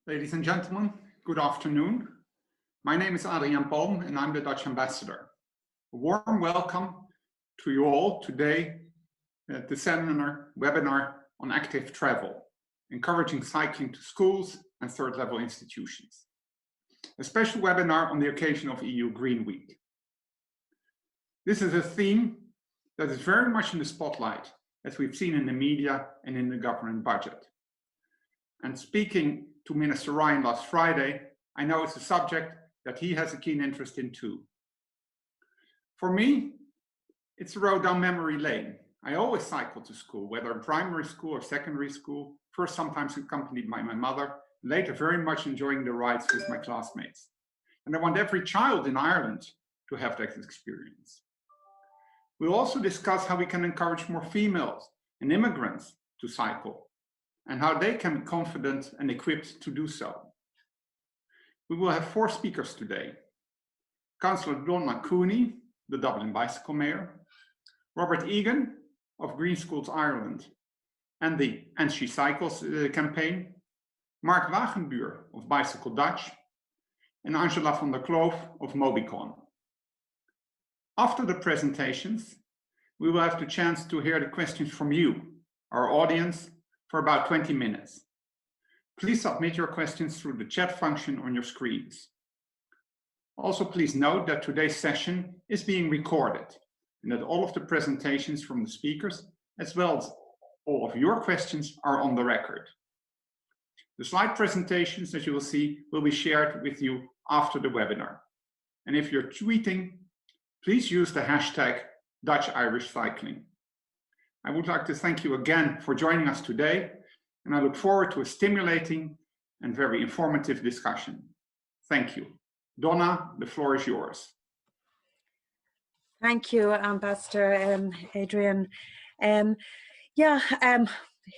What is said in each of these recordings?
Ladies and gentlemen, good afternoon. My name is Adrian Palm and I'm the Dutch ambassador. A warm welcome to you all today at the webinar on active travel, encouraging cycling to schools and third level institutions. A special webinar on the occasion of EU Green Week. This is a theme that is very much in the spotlight, as we've seen in the media and in the government budget. And speaking to Minister Ryan last Friday, I know it's a subject that he has a keen interest in too. For me, it's a road down memory lane. I always cycle to school, whether in primary school or secondary school, first sometimes accompanied by my mother, later very much enjoying the rides with my classmates. And I want every child in Ireland to have that experience. We'll also discuss how we can encourage more females and immigrants to cycle, and how they can be confident and equipped to do so. We will have 4 speakers today. Councillor Donna Cooney, the Dublin Bicycle Mayor, Robert Egan of Green Schools Ireland and the And She Cycles campaign, Mark Wagenbuur of Bicycle Dutch, and Angela van der Kloof of Mobicon. After the presentations, we will have the chance to hear the questions from you, our audience, for about 20 minutes. Please submit your questions through the chat function on your screens. Also, please note that today's session is being recorded and that all of the presentations from the speakers, as well as all of your questions, are on the record. The slide presentations, as you will see, will be shared with you after the webinar. And if you're tweeting, please use the hashtag #DutchIrishCycling. I would like to thank you again for joining us today, and I look forward to a stimulating and very informative discussion. Thank you. Donna, the floor is yours. Thank you, Ambassador Adrian.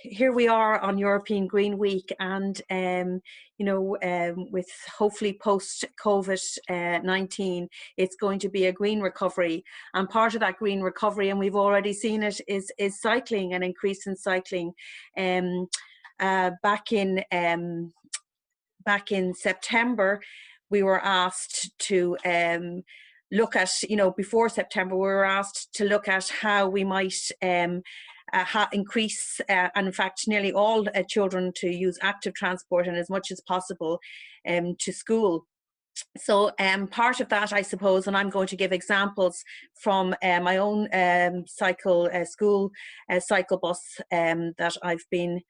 Here we are on European Green Week, and with hopefully post-COVID-19, it's going to be a green recovery, and part of that green recovery, and we've already seen it, is cycling, an increase in cycling. Back in September, we were asked to look at, before September, we were asked to look at how we might increase, and in fact nearly all children to use active transport and as much as possible to school. So part of that, I suppose, and I'm going to give examples from my own school cycle bus that I've been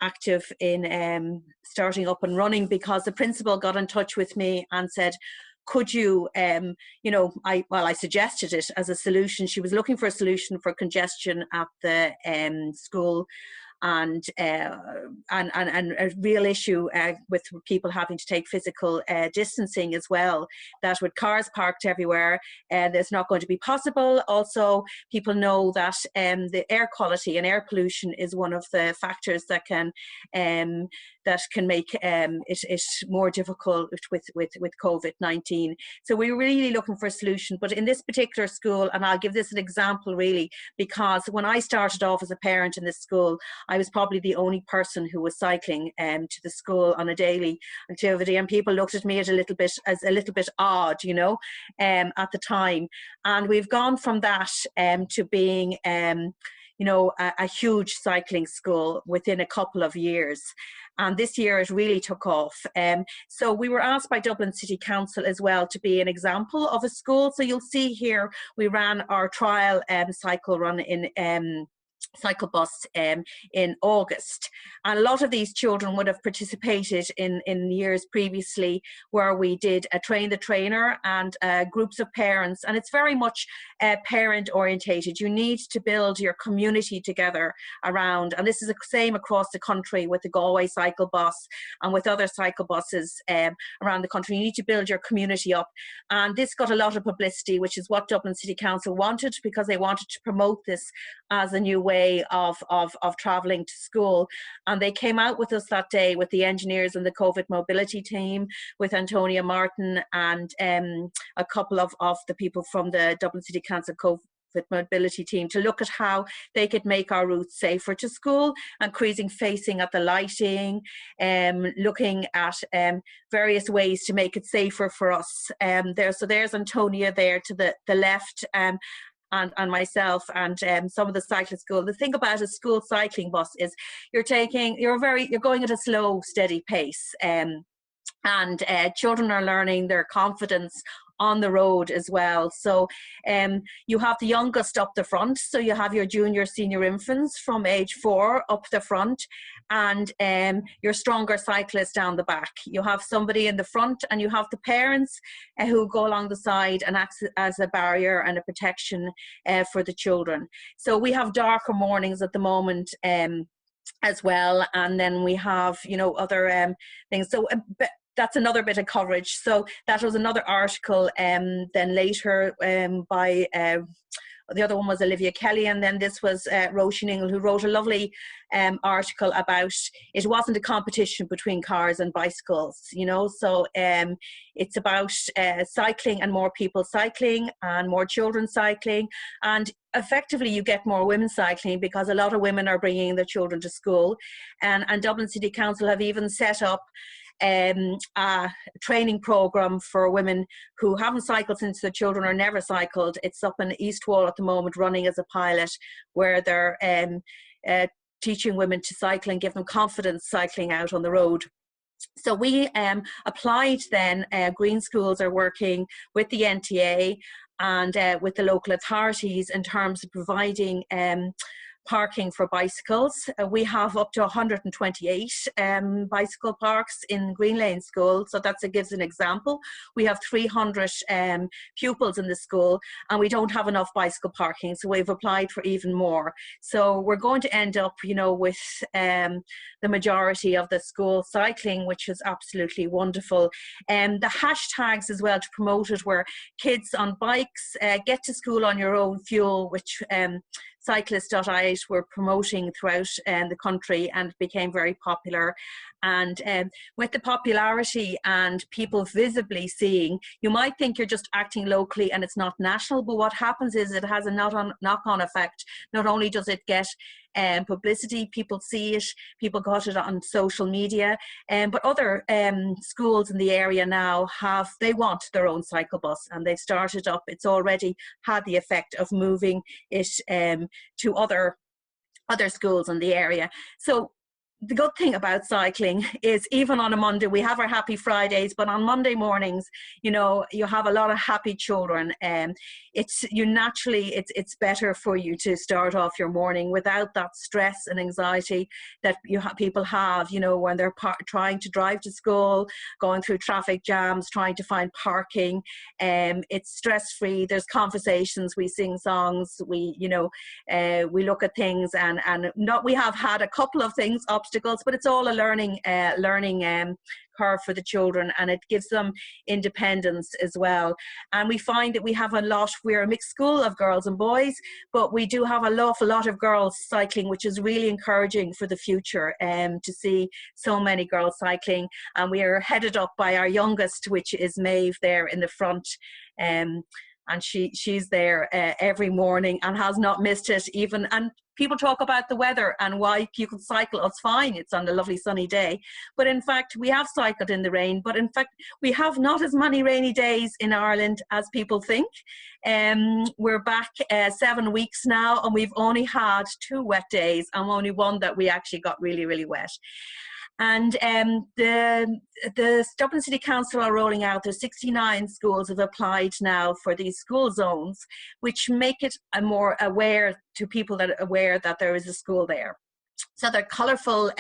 active in starting up and running, because the principal got in touch with me and said, could you, I suggested it as a solution. She was looking for a solution for congestion at the school, and a real issue with people having to take physical distancing as well, that with cars parked everywhere, that's not going to be possible. Also, people know that the air quality and air pollution is one of the factors that can make it more difficult with COVID-19. So we're really looking for a solution. But in this particular school, and I'll give this an example really, because when I started off as a parent in this school, I was probably the only person who was cycling to the school on a daily activity, and people looked at me as a little bit odd, at the time. And we've gone from that to being a huge cycling school within a couple of years. And this year it really took off. So we were asked by Dublin City Council as well to be an example of a school. So you'll see here, we ran our trial cycle run in cycle bus in August, and a lot of these children would have participated in years previously, where we did a train the trainer and groups of parents, and it's very much parent orientated. You need to build your community together around, and this is the same across the country with the Galway cycle bus and with other cycle buses around the country. You need to build your community up, and this got a lot of publicity, which is what Dublin City Council wanted, because they wanted to promote this as a new way of travelling to school. And they came out with us that day with the engineers and the COVID mobility team, with Antonia Martin and a couple of the people from the Dublin City Council with mobility team to look at how they could make our routes safer to school, increasing facing at the lighting, looking at various ways to make it safer for us. So there's Antonia there to the left, and myself and some of the cyclists school. The thing about a school cycling bus is you're going at a slow, steady pace, and children are learning their confidence on the road as well. So you have the youngest up the front, so you have your junior, senior infants from age 4 up the front, and your stronger cyclists down the back. You have somebody in the front, and you have the parents who go along the side and act as a barrier and a protection for the children. So we have darker mornings at the moment as well, and then we have, you know, other things. So that's another bit of coverage. So that was another article then later by the other one was Olivia Kelly, and then this was Roisin Ingle, who wrote a lovely article about it wasn't a competition between cars and bicycles, you know. So it's about cycling and more people cycling and more children cycling, and effectively you get more women cycling because a lot of women are bringing their children to school, and Dublin City Council have even set up a training program for women who haven't cycled since their children or never cycled. It's up in East Wall at the moment, running as a pilot, where they're teaching women to cycle and give them confidence cycling out on the road. So we applied then, Green Schools are working with the NTA and with the local authorities in terms of providing parking for bicycles. We have up to 128 bicycle parks in Green Lane School, so that gives an example. We have 300 pupils in the school, and we don't have enough bicycle parking, so we've applied for even more. So we're going to end up, you know, with the majority of the school cycling, which is absolutely wonderful. The hashtags as well to promote it, where kids on bikes get to school on your own fuel, which Cyclist.ie were promoting throughout the country, and became very popular. And with the popularity and people visibly seeing, you might think you're just acting locally and it's not national, but what happens is it has a knock-on effect. Not only does it get publicity, people see it, people got it on social media, but other schools in the area now they want their own cycle bus, and they've started up. It's already had the effect of moving it to other schools in the area. So the good thing about cycling is, even on a Monday, we have our happy Fridays, but on Monday mornings, you know, you have a lot of happy children, and it's better for you to start off your morning without that stress and anxiety that people have, you know, when they're trying to drive to school, going through traffic jams, trying to find parking. It's stress-free. There's conversations. We sing songs. We look at things, and we have had a couple of things, obstacles, but it's all a learning curve for the children, and it gives them independence as well. And we find that we're a mixed school of girls and boys, but we do have an awful lot of girls cycling, which is really encouraging for the future, to see so many girls cycling. And we are headed up by our youngest, which is Maeve there in the front. And she's there every morning and has not missed it even. And people talk about the weather and why you can cycle. It's fine, it's on a lovely sunny day. But in fact, we have cycled in the rain. But in fact, we have not as many rainy days in Ireland as people think. We're back 7 weeks now, and we've only had 2 wet days, and only one that we actually got really, really wet. And the Dublin City Council are rolling out, there's 69 schools have applied now for these school zones, which make it more aware to people that are aware that there is a school there. So they're colourful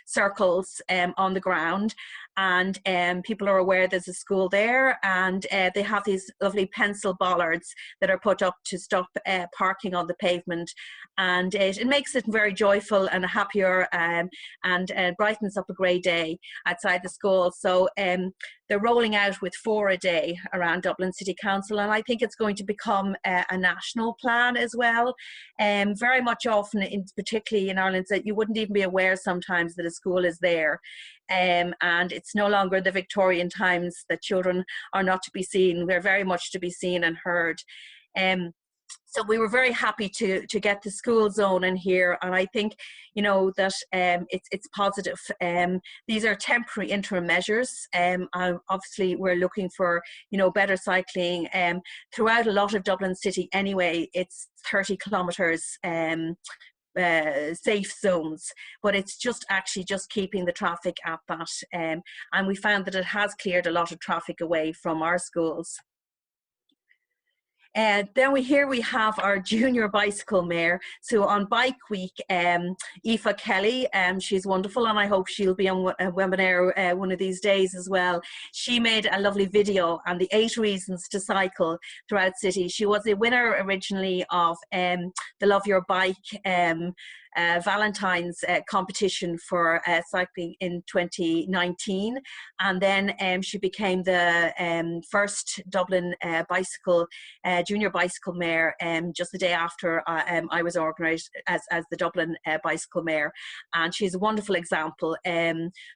circles on the ground, and people are aware there's a school there, and they have these lovely pencil bollards that are put up to stop parking on the pavement, and it makes it very joyful and happier, and brightens up a grey day outside the school. So they're rolling out with 4 a day around Dublin City Council, and I think it's going to become a national plan as well. Very much often, particularly in Ireland, that you wouldn't even be aware sometimes that a school is there. And it's no longer the Victorian times that children are not to be seen. We're very much to be seen and heard. So we were very happy to get the school zone in here, and I think, you know, that it's positive. These are temporary interim measures. Obviously, we're looking for, you know, better cycling throughout a lot of Dublin City. Anyway, it's 30 kilometres. Safe zones, but it's just actually just keeping the traffic at that, and we found that it has cleared a lot of traffic away from our schools. Then we have our junior bicycle mare. So on Bike Week, Aoife Kelly, she's wonderful, and I hope she'll be on a webinar one of these days as well. She made a lovely video on the 8 reasons to cycle throughout city. She was the winner originally of the Love Your Bike Valentine's competition for cycling in 2019, and then she became the first Dublin junior bicycle mare just the day after I was organised as the Dublin bicycle mare. And she's a wonderful example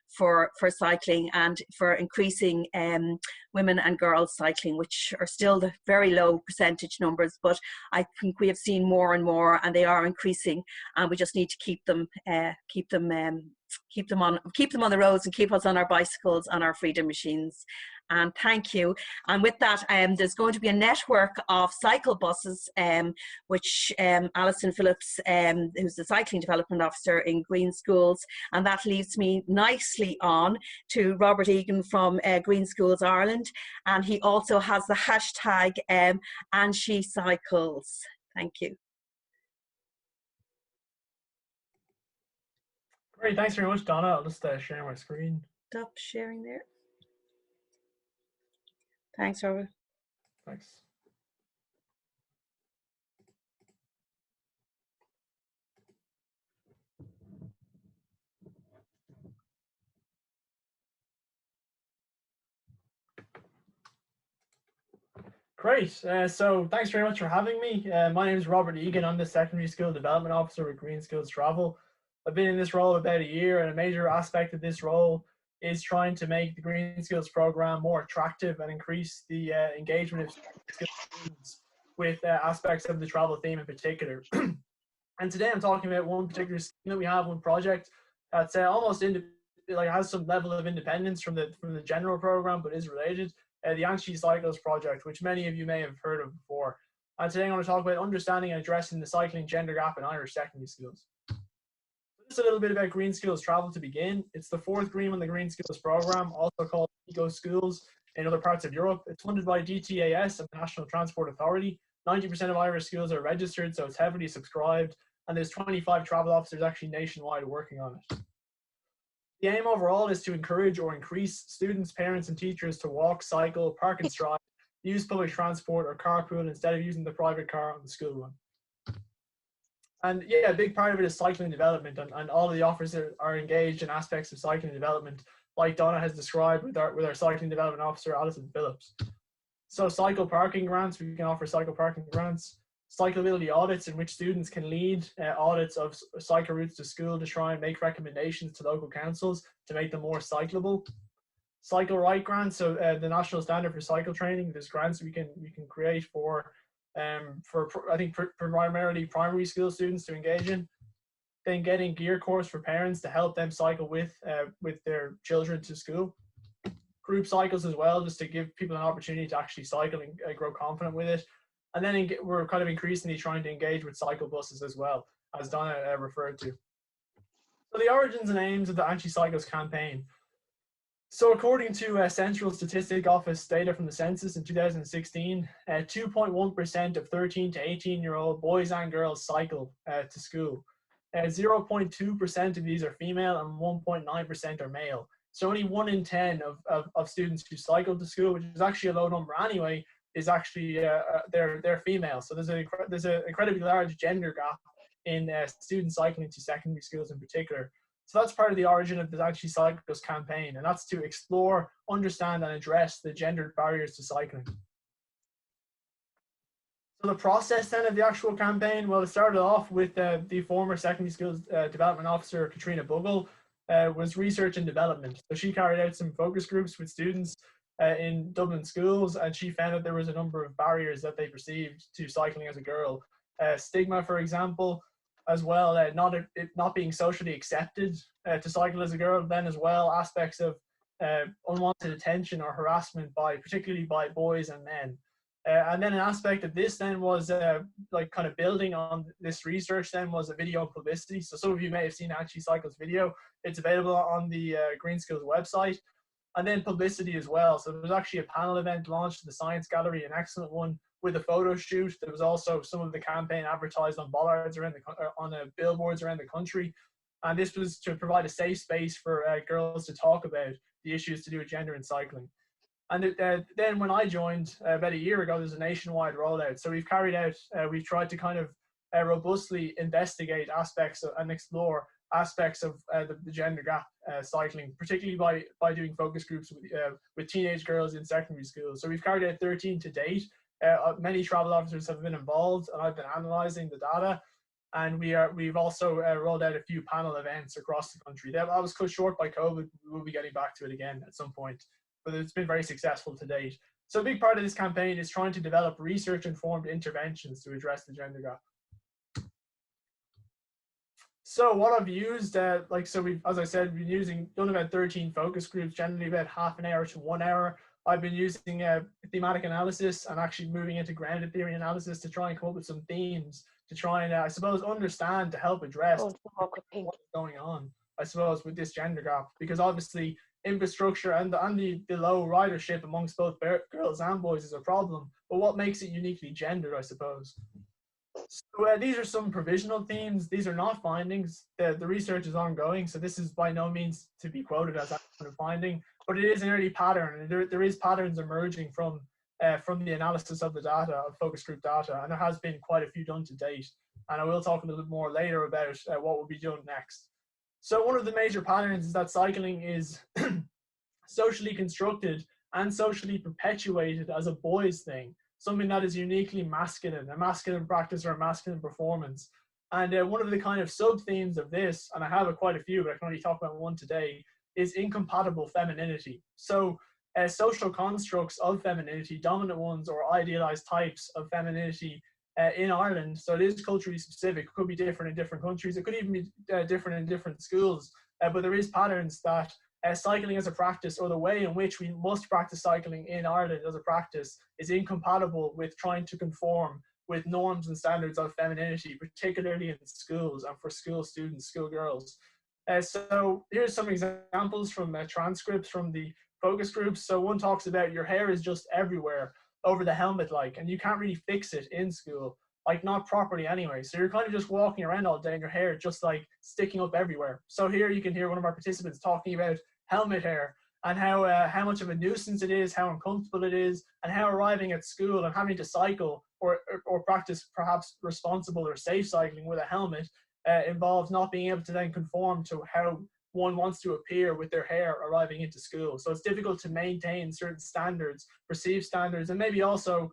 for cycling and for increasing women and girls cycling, which are still the very low percentage numbers, but I think we have seen more and more, and they are increasing, and we just need to keep them on the roads and keep us on our bicycles and our freedom machines. And thank you. And with that, there's going to be a network of cycle buses, which Alison Phillips, who's the Cycling Development Officer in Green Schools, and that leads me nicely on to Robert Egan from Green Schools Ireland, and he also has the hashtag #AndSheCycles. Thank you. Great, thanks very much, Donna. I'll just share my screen. Stop sharing there. Thanks, Robert. Thanks. Great. So thanks very much for having me. My name is Robert Egan. I'm the Secondary School Development Officer with Green Schools Travel. I've been in this role about a year, and a major aspect of this role is trying to make the Green Skills program more attractive and increase the engagement of students with aspects of the travel theme in particular. And today I'm talking about one particular scheme that we have, one project that's almost has some level of independence from the general program, but is related. The #AndSheCycles project, which many of you may have heard of before. And today I'm going to talk about understanding and addressing the cycling gender gap in Irish secondary schools. Just a little bit about Green Schools Travel to begin. It's the 4th green on the Green Schools program, also called Eco Schools in other parts of Europe. It's funded by DTAS and the National Transport Authority. 90% of Irish schools are registered, so it's heavily subscribed, and there's 25 travel officers actually nationwide working on it. The aim overall is to encourage or increase students, parents, and teachers to walk, cycle, park and stride, use public transport or carpool instead of using the private car on the school run. And yeah, a big part of it is cycling development, and all of the officers are engaged in aspects of cycling development, like Donna has described with our Cycling Development Officer, Alison Phillips. So cycle parking grants, we can offer cycle parking grants. Cyclability audits, in which students can lead audits of cycle routes to school to try and make recommendations to local councils to make them more cyclable. Cycle right grants, so the national standard for cycle training. There's grants we can create for I think primarily primary school students to engage in. Then getting gear course for parents to help them cycle with their children to school. Group cycles as well, just to give people an opportunity to actually cycle and grow confident with it. And then we're kind of increasingly trying to engage with cycle buses as well, as Donna referred to. So the origins and aims of the #AndSheCycles campaign. So according to Central Statistic Office data from the census in 2016, 2.1% of 13 to 18-year-old boys and girls cycle to school. 0.2% of these are female and 1.9% are male. So only 1 in 10 of students who cycle to school, which is actually a low number anyway, is actually they're female. So there's an incredibly large gender gap in students cycling to secondary schools in particular. So that's part of the origin of the #AndSheCycles campaign, and that's to explore, understand, and address the gendered barriers to cycling. So the process then of the actual campaign, well, it started off with the former Secondary Schools Development Officer, Katrina Bugle, was research and development. So she carried out some focus groups with students in Dublin schools, and she found that there was a number of barriers that they perceived to cycling as a girl. Stigma, for example, as well, it not being socially accepted to cycle as a girl, then as well aspects of unwanted attention or harassment particularly by boys and men. And then an aspect of this then was like kind of building on this research then was a video publicity. So some of you may have seen Angie Cycle's video. It's available on the Green Schools website. And then publicity as well. So there was actually a panel event launched at the Science Gallery, an excellent one, with a photo shoot. There was also some of the campaign advertised on bollards around on billboards around the country. And this was to provide a safe space for girls to talk about the issues to do with gender in cycling. And then when I joined about a year ago, there's a nationwide rollout. So we've tried to kind of robustly investigate aspects and explore aspects of the gender gap cycling, particularly by doing focus groups with teenage girls in secondary schools. So we've carried out 13 to date. Many travel officers have been involved, and I've been analysing the data. And we've also rolled out a few panel events across the country. That was cut short by COVID. We'll be getting back to it again at some point, but it's been very successful to date. So a big part of this campaign is trying to develop research-informed interventions to address the gender gap. So what I've used, as I said, we've done about 13 focus groups, generally about half an hour to 1 hour. I've been using thematic analysis and actually moving into grounded theory analysis to try and come up with some themes to try and, I suppose, understand to help address what's going on, I suppose, with this gender gap. Because obviously infrastructure and the low ridership amongst both girls and boys is a problem. But what makes it uniquely gendered, I suppose? So these are some provisional themes. These are not findings. The research is ongoing, so this is by no means to be quoted as a kind of finding, but it is an early pattern, and there is patterns emerging from the analysis of the data, of focus group data, and there has been quite a few done to date. And I will talk a little bit more later about what will be done next. So one of the major patterns is that cycling is socially constructed and socially perpetuated as a boys' thing, something that is uniquely masculine, a masculine practice or a masculine performance. And one of the kind of sub-themes of this, and I have quite a few, but I can only talk about one today, is incompatible femininity. So social constructs of femininity, dominant ones or idealized types of femininity in Ireland, so it is culturally specific, it could be different in different countries, it could even be different in different schools, but there is patterns that cycling as a practice, or the way in which we must practice cycling in Ireland as a practice, is incompatible with trying to conform with norms and standards of femininity, particularly in schools and for school students, school girls. So here's some examples from transcripts from the focus groups. So one talks about your hair is just everywhere over the helmet, and you can't really fix it in school, not properly anyway. So you're kind of just walking around all day and your hair just sticking up everywhere. So here you can hear one of our participants talking about helmet hair and how much of a nuisance it is, how uncomfortable it is, and how arriving at school and having to cycle or practice perhaps responsible or safe cycling with a helmet involves not being able to then conform to how one wants to appear with their hair arriving into school. So it's difficult to maintain certain standards, perceived standards, and maybe also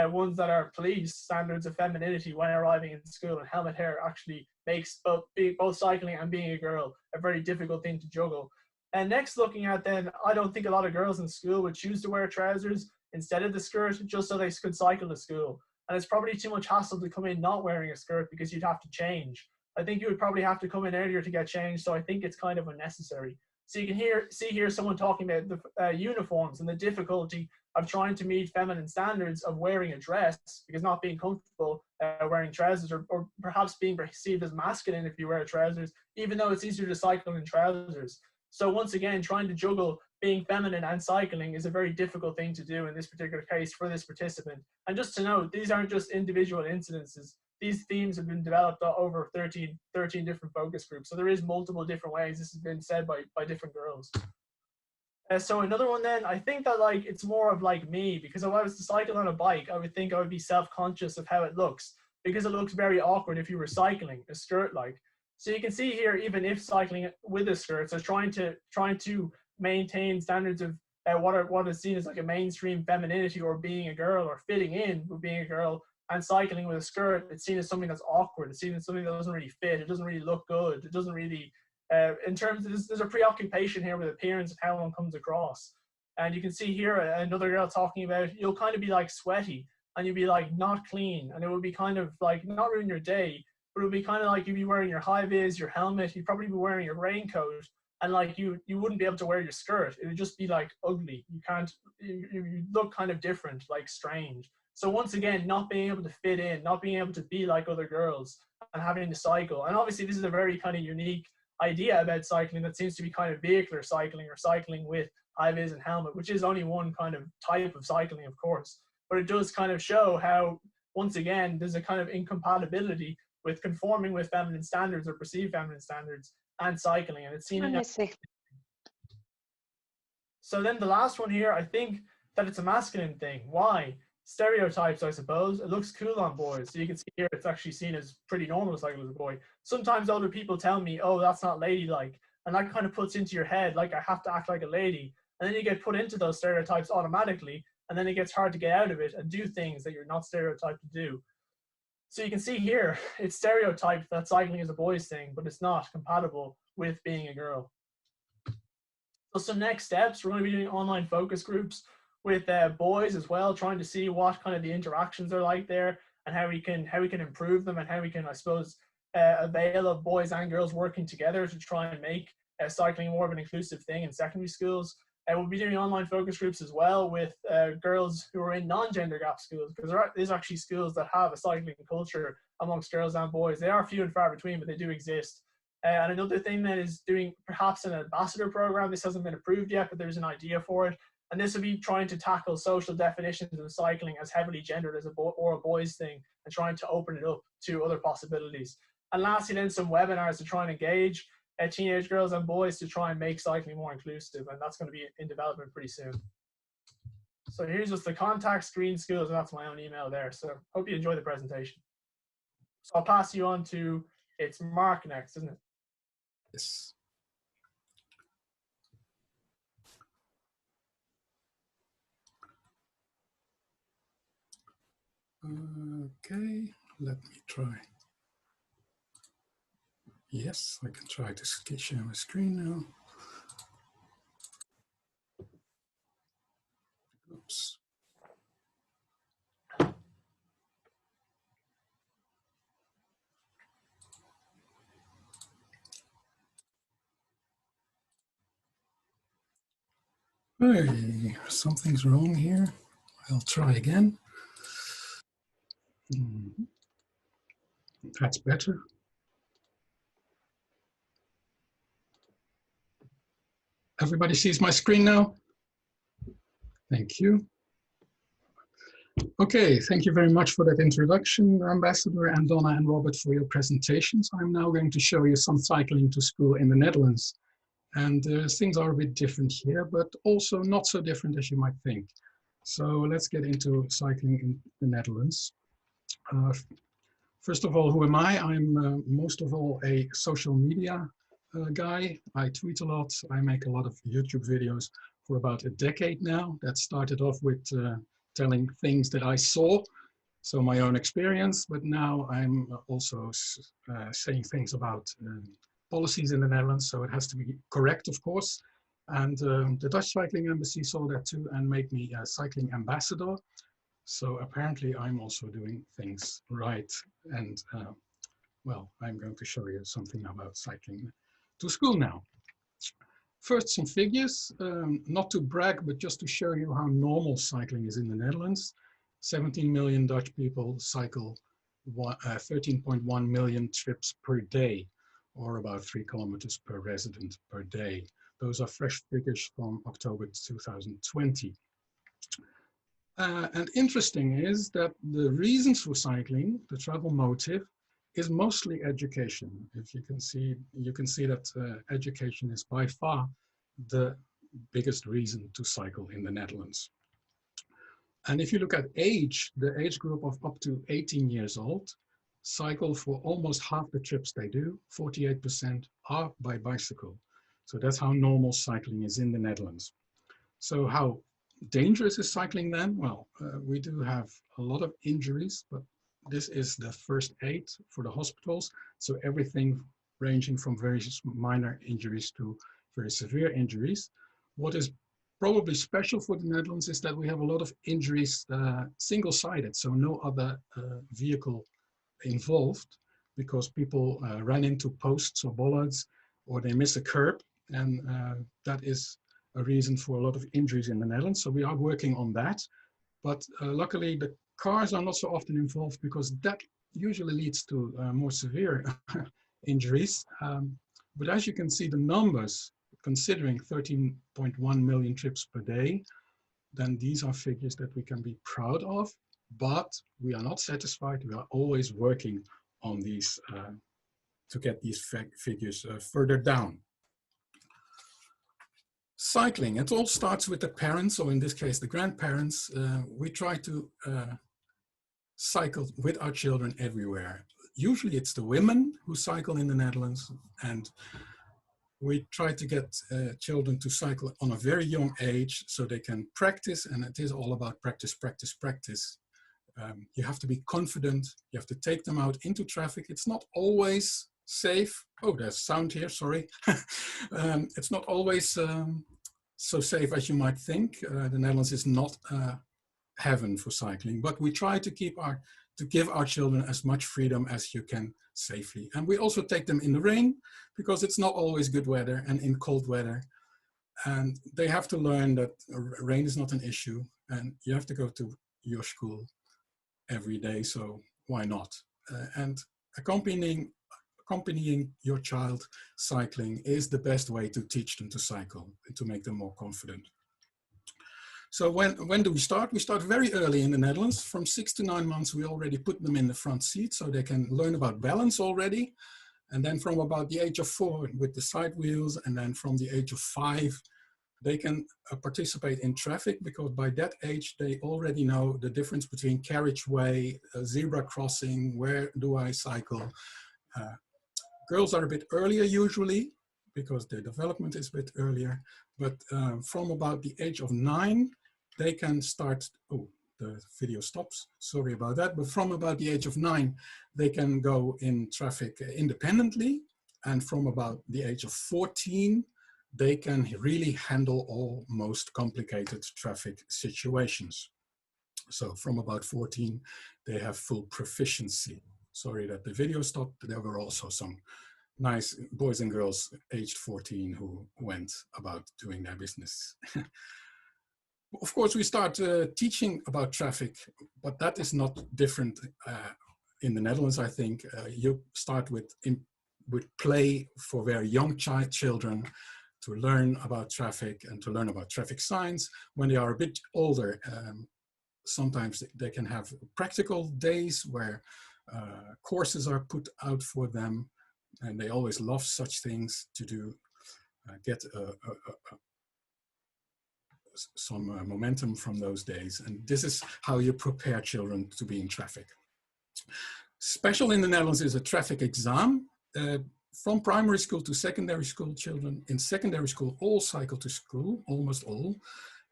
ones that are policed standards of femininity when arriving in school. And helmet hair actually makes both cycling and being a girl a very difficult thing to juggle. And next, looking at then, I don't think a lot of girls in school would choose to wear trousers instead of the skirt just so they could cycle to school. And it's probably too much hassle to come in not wearing a skirt because you'd have to change. I think you would probably have to come in earlier to get changed, so I think it's kind of unnecessary. So you can see here someone talking about the uniforms and the difficulty of trying to meet feminine standards of wearing a dress, because not being comfortable wearing trousers, or perhaps being perceived as masculine if you wear trousers, even though it's easier to cycle in trousers. So once again, trying to juggle being feminine and cycling is a very difficult thing to do in this particular case for this participant. And just to note, these aren't just individual incidences. These themes have been developed over 13 different focus groups. So there is multiple different ways this has been said by different girls. So another one then, I think that it's more of me, because if I was to cycle on a bike, I would think I would be self-conscious of how it looks, because it looks very awkward if you were cycling a skirt So you can see here, even if cycling with a skirt, so trying to maintain standards of what is seen as a mainstream femininity or being a girl or fitting in with being a girl, and cycling with a skirt, it's seen as something that's awkward. It's seen as something that doesn't really fit. It doesn't really look good. It doesn't really, in terms of there's a preoccupation here with appearance and how one comes across. And you can see here another girl talking about you'll kind of be like sweaty and you'll be like not clean, and it would be kind of like not ruin your day, but it would be kind of like you'd be wearing your high vis, your helmet, you'd probably be wearing your raincoat, and like you wouldn't be able to wear your skirt. It would just be like ugly. You can't, you look kind of different, like strange. So once again, not being able to fit in, not being able to be like other girls, and having to cycle. And obviously this is a very kind of unique idea about cycling that seems to be kind of vehicular cycling, or cycling with high vis and helmet, which is only one kind of type of cycling, of course. But it does kind of show how, once again, there's a kind of incompatibility with conforming with feminine standards or perceived feminine standards and cycling. And it's seen. So then the last one here, I think that it's a masculine thing. Why? Stereotypes, I suppose. It looks cool on boys. So you can see here, it's actually seen as pretty normal to cycle as a boy. Sometimes older people tell me, oh, that's not ladylike. And that kind of puts into your head, like, I have to act like a lady. And then you get put into those stereotypes automatically. And then it gets hard to get out of it and do things that you're not stereotyped to do. So you can see here, it's stereotyped that cycling is a boy's thing, but it's not compatible with being a girl. So some next steps, we're going to be doing online focus groups with boys as well, trying to see what kind of the interactions are like there, and how we can improve them, and how we can, I suppose, avail of boys and girls working together to try and make cycling more of an inclusive thing in secondary schools. We'll be doing online focus groups as well with girls who are in non-gender gap schools, because there is actually schools that have a cycling culture amongst girls and boys. They are few and far between, but they do exist. And another thing that is doing perhaps an ambassador program. This hasn't been approved yet, but there's an idea for it. And this will be trying to tackle social definitions of cycling as heavily gendered as a boy or a boys thing, and trying to open it up to other possibilities. And lastly, then some webinars to try and engage teenage girls and boys to try and make cycling more inclusive. And that's going to be in development pretty soon. So here's just the contact screen schools, and that's my own email there. So hope you enjoy the presentation. So I'll pass you on to, it's Mark next, isn't it? Yes. Okay, let me try. Yes, I can try to share my screen now. Oops. Hey, something's wrong here. I'll try again. That's better. Everybody sees my screen now? Thank you. Okay, thank you very much for that introduction, Ambassador, and Donna and Robert, for your presentations. I'm now going to show you some cycling to school in the Netherlands. And things are a bit different here, but also not so different as you might think. So let's get into cycling in the Netherlands. First of all, who am I? I'm most of all a social media guy. I tweet a lot. I make a lot of YouTube videos for about a decade now. That started off with telling things that I saw, so my own experience, but now I'm also saying things about policies in the Netherlands, so it has to be correct, of course. And the Dutch Cycling Embassy saw that too and made me a cycling ambassador. So apparently I'm also doing things right. And well, I'm going to show you something about cycling to school now. First, some figures, not to brag, but just to show you how normal cycling is in the Netherlands. 17 million Dutch people cycle 13.1 million trips per day, or about 3 kilometers per resident per day. Those are fresh figures from October 2020. And interesting is that the reasons for cycling, the travel motive, is mostly education. If you can see that education is by far the biggest reason to cycle in the Netherlands. And if you look at age, the age group of up to 18 years old cycle for almost half the trips they do. 48% are by bicycle. So that's how normal cycling is in the Netherlands. So how dangerous is cycling then? Well, we do have a lot of injuries, but this is the first aid for the hospitals. So everything ranging from very minor injuries to very severe injuries. What is probably special for the Netherlands is that we have a lot of injuries single-sided, so no other vehicle involved, because people ran into posts or bollards, or they miss a curb, and that is a reason for a lot of injuries in the Netherlands. So we are working on that, but luckily the cars are not so often involved, because that usually leads to more severe injuries. But as you can see, the numbers, considering 13.1 million trips per day, then these are figures that we can be proud of, but we are not satisfied. We are always working on these to get these figures further down. Cycling, it all starts with the parents, or in this case, the grandparents. We try to cycle with our children everywhere. Usually it's the women who cycle in the Netherlands, and we try to get children to cycle on a very young age so they can practice, and it is all about practice, practice, practice. You have to be confident, you have to take them out into traffic. It's not always safe. Oh, there's sound here, sorry. It's not always so safe as you might think. The Netherlands is not heaven for cycling, but we try to give our children as much freedom as you can safely. And we also take them in the rain, because it's not always good weather, and in cold weather. And they have to learn that rain is not an issue, and you have to go to your school every day, so why not? And accompanying your child cycling is the best way to teach them to cycle and to make them more confident. So when do we start? We start very early in the Netherlands. From 6 to 9 months, we already put them in the front seat so they can learn about balance already. And then from about the age of 4 with the side wheels, and then from the age of 5, they can participate in traffic, because by that age, they already know the difference between carriageway, zebra crossing, where do I cycle. Girls are a bit earlier usually, because their development is a bit earlier, but from about the age of 9, they can start, oh, the video stops, sorry about that, but from about the age of 9, they can go in traffic independently, and from about the age of 14, they can really handle all most complicated traffic situations. So from about 14, they have full proficiency. Sorry that the video stopped. There were also some nice boys and girls aged 14 who went about doing their business. Of course, we start teaching about traffic, but that is not different in the Netherlands, I think. You start with play for very young children to learn about traffic and to learn about traffic signs. When they are a bit older, sometimes they can have practical days where courses are put out for them, and they always love such things to do, get some momentum from those days. And this is how you prepare children to be in traffic. Special in the Netherlands is a traffic exam. From primary school to secondary school, children in secondary school all cycle to school, almost all.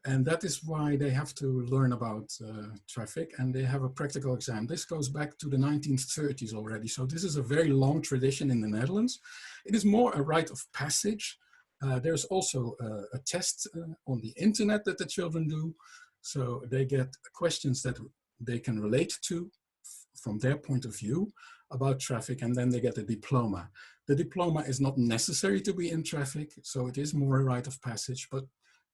And that is why they have to learn about traffic, and they have a practical exam. This goes back to the 1930s already. So this is a very long tradition in the Netherlands. It is more a rite of passage. There's also a test on the internet that the children do. So they get questions that they can relate to from their point of view about traffic, and then they get a diploma. The diploma is not necessary to be in traffic, so it is more a rite of passage, but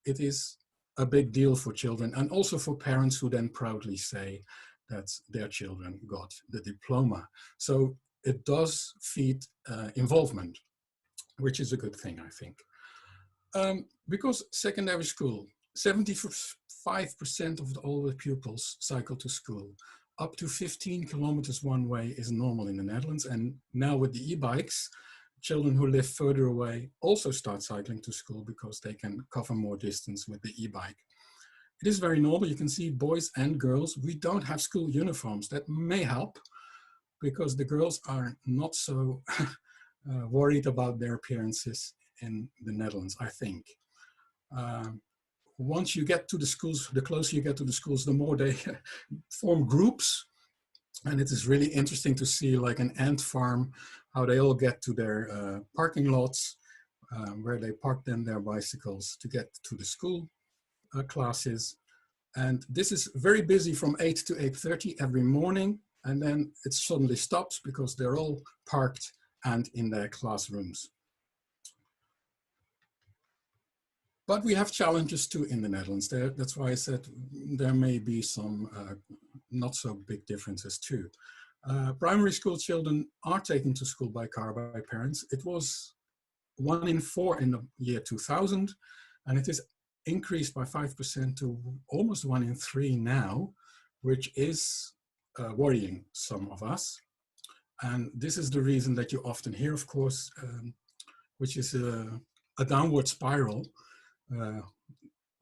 it is a big deal for children, and also for parents who then proudly say that their children got the diploma. So it does feed involvement, which is a good thing, I think. Because secondary school, 75% of all the pupils cycle to school. Up to 15 kilometers one way is normal in the Netherlands. And now with the e-bikes, children who live further away also start cycling to school because they can cover more distance with the e-bike. It is very normal. You can see boys and girls. We don't have school uniforms. That may help because the girls are not so worried about their appearances in the Netherlands, I think. Once you get to the schools, the closer you get to the schools, the more they form groups. And it is really interesting to see, like an ant farm, how they all get to their parking lots, where they park then their bicycles to get to the school. classes. And this is very busy from 8 to 8:30 every morning. And then it suddenly stops because they're all parked and in their classrooms. But we have challenges too in the Netherlands. That's why I said there may be some not so big differences too. Primary school children are taken to school by car by parents. It was 1 in 4 in the year 2000, and it is increased by 5% to almost 1 in 3 now, which is worrying some of us. And this is the reason that you often hear, of course, which is a downward spiral.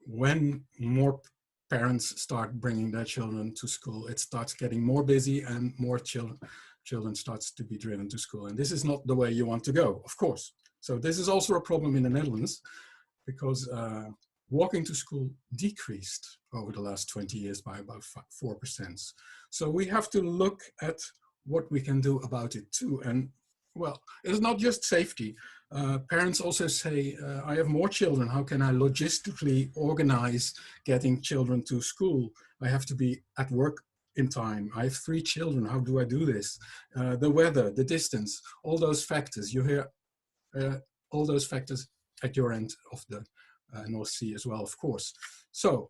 When more parents start bringing their children to school, it starts getting more busy and more children starts to be driven to school. And this is not the way you want to go, of course. So this is also a problem in the Netherlands because walking to school decreased over the last 20 years by about 4%. So we have to look at what we can do about it too. And well, it's not just safety. Parents also say, I have more children. How can I logistically organize getting children to school? I have to be at work in time. I have 3 children. How do I do this? The weather, the distance, all those factors. You hear all those factors at your end of the North Sea as well, of course. So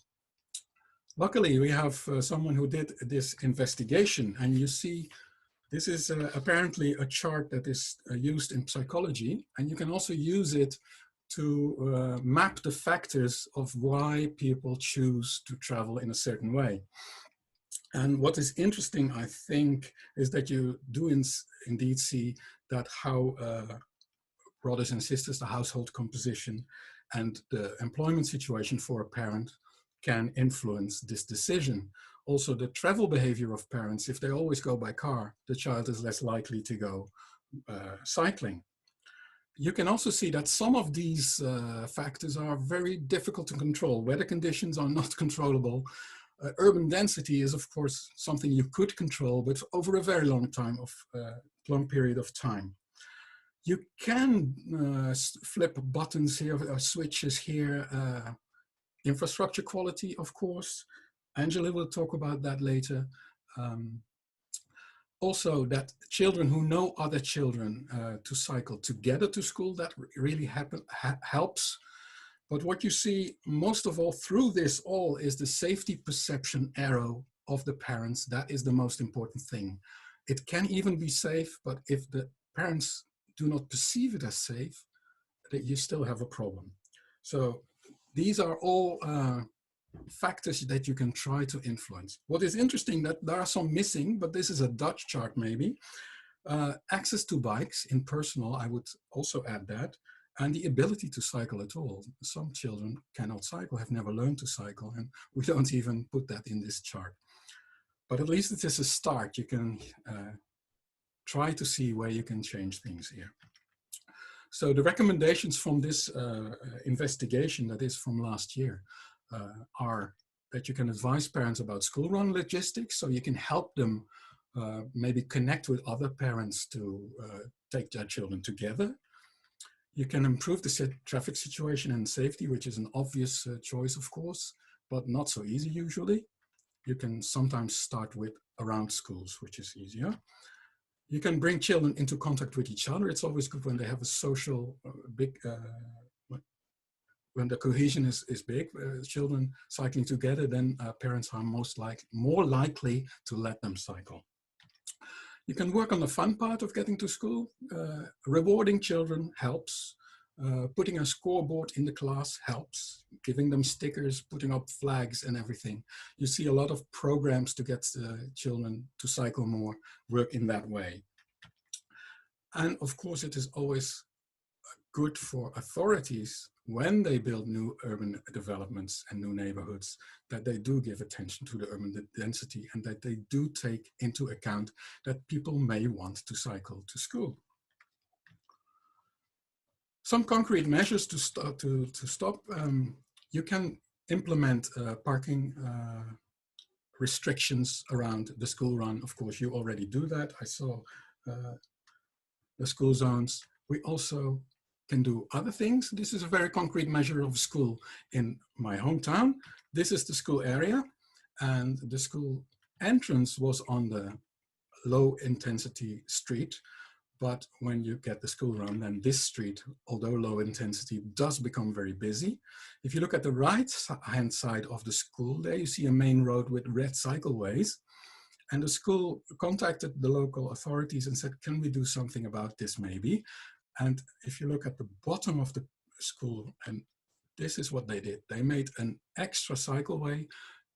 luckily we have someone who did this investigation, and you see this is apparently a chart that is used in psychology, and you can also use it to map the factors of why people choose to travel in a certain way. And what is interesting, I think, is that you do indeed see that how brothers and sisters, the household composition, and the employment situation for a parent can influence this decision. Also, the travel behavior of parents, if they always go by car, the child is less likely to go cycling. You can also see that some of these factors are very difficult to control. Weather conditions are not controllable. Urban density is, of course, something you could control, but over a very long period of time. You can flip buttons here, switches here. Infrastructure quality, of course. Angela will talk about that later. Also, that children who know other children to cycle together to school, that really helps. But what you see most of all through this all is the safety perception arrow of the parents. That is the most important thing. It can even be safe, but if the parents do not perceive it as safe, that you still have a problem. So these are all factors that you can try to influence. What is interesting that there are some missing, but this is a Dutch chart maybe. Access to bikes in personal, I would also add that, and the ability to cycle at all. Some children cannot cycle, have never learned to cycle, and we don't even put that in this chart. But at least it is a start. You can try to see where you can change things here. So the recommendations from this investigation that is from last year are that you can advise parents about school run logistics, so you can help them maybe connect with other parents to take their children together. You can improve the traffic situation and safety, which is an obvious choice, of course, but not so easy usually. You can sometimes start with around schools, which is easier. You can bring children into contact with each other. It's always good when they have a social, when the cohesion is big, children cycling together, then parents are more likely to let them cycle. You can work on the fun part of getting to school. Rewarding children helps. Putting a scoreboard in the class helps. Giving them stickers, putting up flags and everything. You see a lot of programs to get children to cycle more work in that way. And of course, it is always good for authorities when they build new urban developments and new neighborhoods, that they do give attention to the urban density and that they do take into account that people may want to cycle to school. Some concrete measures to stop. You can implement parking restrictions around the school run. Of course, you already do that. I saw the school zones. We also can do other things. This is a very concrete measure of a school in my hometown. This is the school area, and the school entrance was on the low intensity street. But when you get the school run, then this street, although low intensity, does become very busy. If you look at the right hand side of the school, there you see a main road with red cycleways. And the school contacted the local authorities and said, can we do something about this maybe? And if you look at the bottom of the school, and this is what they did. They made an extra cycleway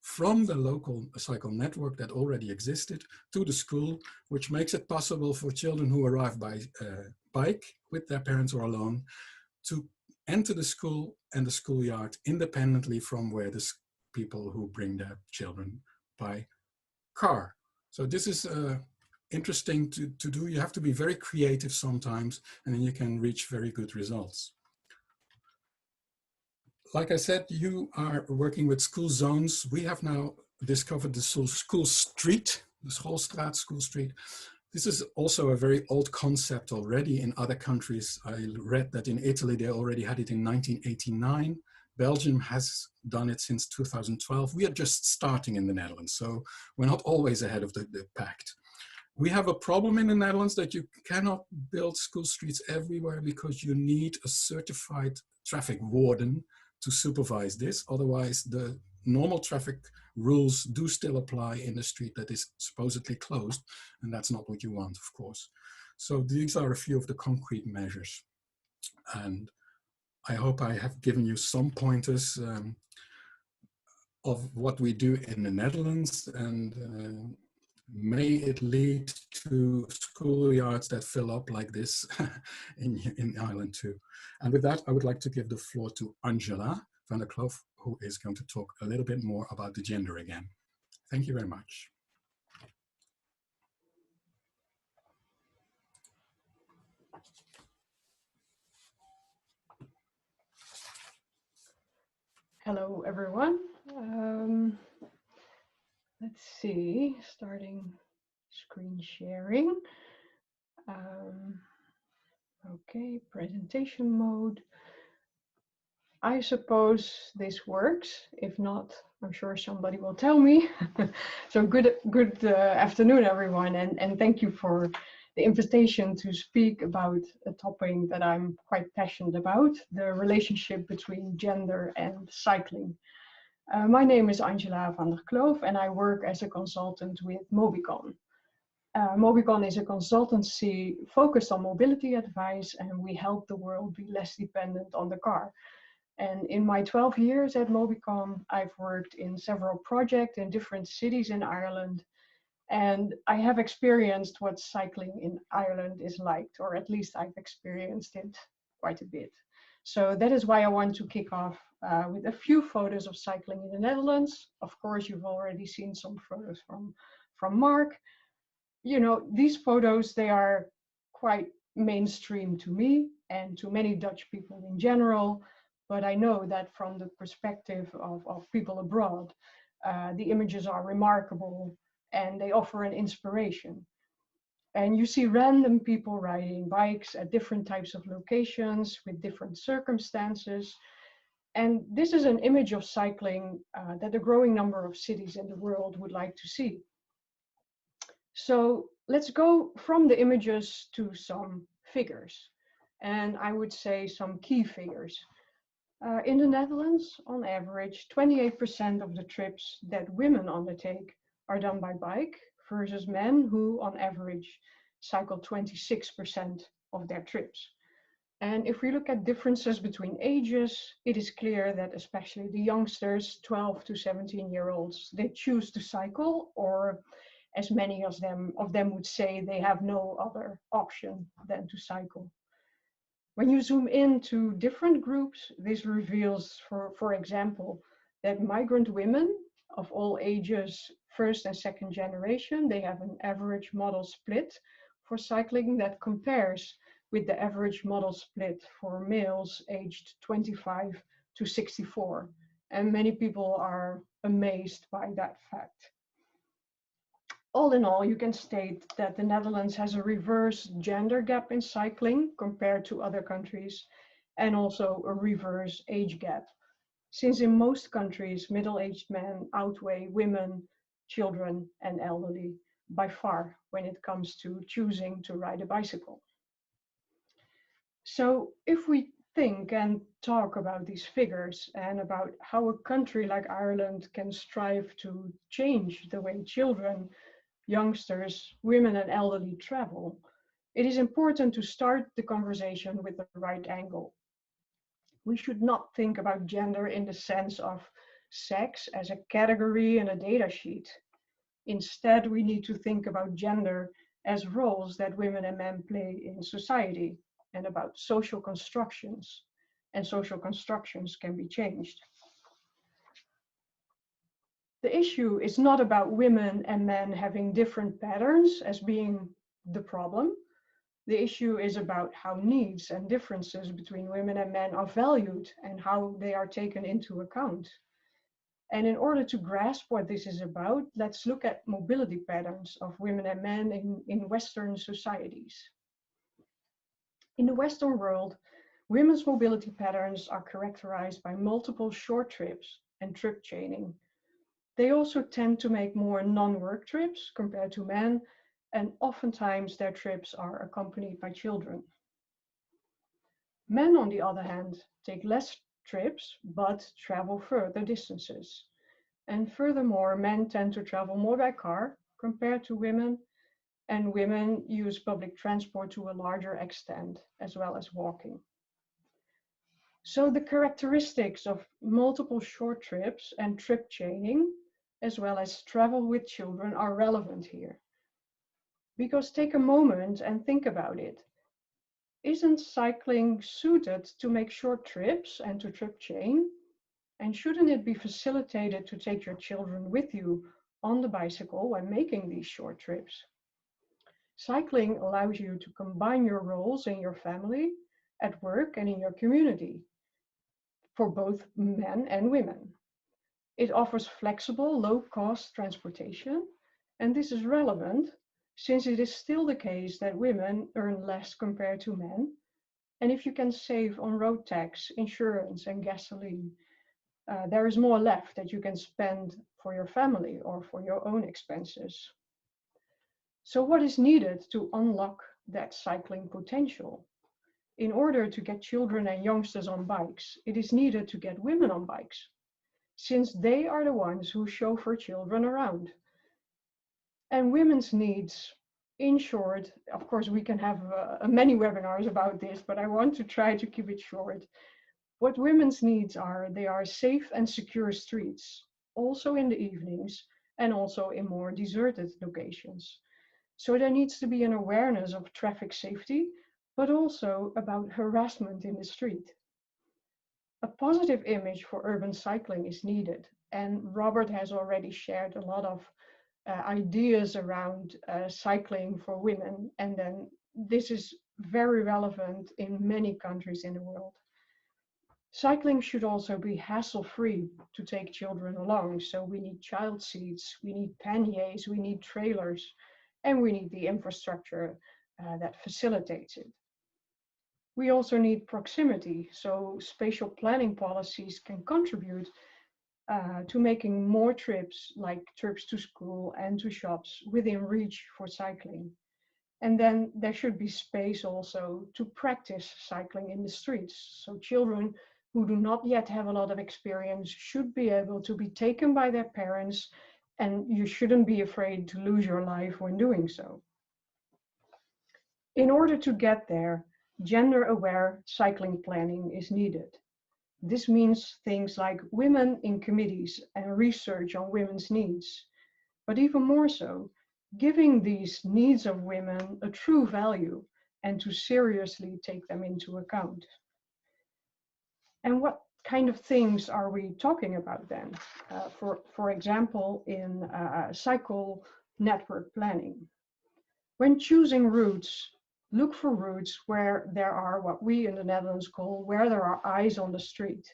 from the local cycle network that already existed to the school, which makes it possible for children who arrive by bike with their parents or alone to enter the school and the schoolyard independently from where the people who bring their children by car. So this is interesting to do. You have to be very creative sometimes, and then you can reach very good results. Like I said, you are working with school zones. We have now discovered the school street, the Schoolstraat, school street. This is also a very old concept already in other countries. I read that in Italy, they already had it in 1989. Belgium has done it since 2012. We are just starting in the Netherlands, so we're not always ahead of the pack. We have a problem in the Netherlands that you cannot build school streets everywhere because you need a certified traffic warden to supervise this. Otherwise, the normal traffic rules do still apply in the street that is supposedly closed, and that's not what you want, of course. So these are a few of the concrete measures. And I hope I have given you some pointers of what we do in the Netherlands, and may it lead to schoolyards that fill up like this in Ireland too. And with that, I would like to give the floor to Angela van der Kloof, who is going to talk a little bit more about the gender again. Thank you very much. Hello, everyone. Let's see, starting screen sharing. Okay, presentation mode. I suppose this works. If not, I'm sure somebody will tell me. So good afternoon, everyone, and thank you for the invitation to speak about a topic that I'm quite passionate about, the relationship between gender and cycling. My name is Angela van der Kloof, and I work as a consultant with Mobicon. Mobicon is a consultancy focused on mobility advice, and we help the world be less dependent on the car. And in my 12 years at Mobicon, I've worked in several projects in different cities in Ireland, and I have experienced what cycling in Ireland is like, or at least I've experienced it quite a bit. So that is why I want to kick off with a few photos of cycling in the Netherlands. Of course, you've already seen some photos from Mark. You know, these photos, they are quite mainstream to me and to many Dutch people in general. But I know that from the perspective of people abroad, the images are remarkable and they offer an inspiration. And you see random people riding bikes at different types of locations with different circumstances. And this is an image of cycling that a growing number of cities in the world would like to see. So let's go from the images to some figures. And I would say some key figures. In the Netherlands, on average, 28% of the trips that women undertake are done by bike versus men who, on average, cycle 26% of their trips. And if we look at differences between ages, it is clear that especially the youngsters, 12 to 17-year-olds, they choose to cycle, or as many of them would say, they have no other option than to cycle. When you zoom into different groups, this reveals, for example, that migrant women of all ages, first and second generation, they have an average model split for cycling that compares with the average model split for males aged 25 to 64. And many people are amazed by that fact. All in all, you can state that the Netherlands has a reverse gender gap in cycling compared to other countries. and also a reverse age gap, since in most countries, middle-aged men outweigh women, children, and elderly by far when it comes to choosing to ride a bicycle. So if we think and talk about these figures and about how a country like Ireland can strive to change the way children, youngsters, women, and elderly travel, it is important to start the conversation with the right angle. We should not think about gender in the sense of sex as a category in a data sheet. Instead, we need to think about gender as roles that women and men play in society and about social constructions. And social constructions can be changed. The issue is not about women and men having different patterns as being the problem. The issue is about how needs and differences between women and men are valued and how they are taken into account. And in order to grasp what this is about, let's look at mobility patterns of women and men in Western societies. In the Western world, women's mobility patterns are characterized by multiple short trips and trip chaining. They also tend to make more non-work trips compared to men, and oftentimes their trips are accompanied by children. Men, on the other hand, take less trips but travel further distances. And furthermore, men tend to travel more by car compared to women, and women use public transport to a larger extent, as well as walking. So the characteristics of multiple short trips and trip chaining, as well as travel with children, are relevant here. Because take a moment and think about it. Isn't cycling suited to make short trips and to trip chain? And shouldn't it be facilitated to take your children with you on the bicycle when making these short trips? Cycling allows you to combine your roles in your family, at work, and in your community for both men and women. It offers flexible, low-cost transportation, and this is relevant since it is still the case that women earn less compared to men. And if you can save on road tax, insurance, and gasoline, there is more left that you can spend for your family or for your own expenses. So what is needed to unlock that cycling potential? In order to get children and youngsters on bikes, it is needed to get women on bikes, since they are the ones who chauffeur children around. And women's needs, in short, of course, we can have many webinars about this, but I want to try to keep it short. What women's needs are, they are safe and secure streets, also in the evenings and also in more deserted locations. So there needs to be an awareness of traffic safety, but also about harassment in the street. A positive image for urban cycling is needed, and Robert has already shared a lot of ideas around cycling for women, and then this is very relevant in many countries in the world. Cycling should also be hassle-free to take children along, so we need child seats, we need panniers, we need trailers, and we need the infrastructure that facilitates it. We also need proximity, so spatial planning policies can contribute to making more trips, like trips to school and to shops, within reach for cycling. And then there should be space also to practice cycling in the streets. So children who do not yet have a lot of experience should be able to be taken by their parents, and you shouldn't be afraid to lose your life when doing so. In order to get there, gender-aware cycling planning is needed. This means things like women in committees and research on women's needs, but even more so, giving these needs of women a true value and to seriously take them into account. And what kind of things are we talking about then? For example, in cycle network planning. When choosing routes, look for routes where there are what we in the Netherlands call where there are eyes on the street.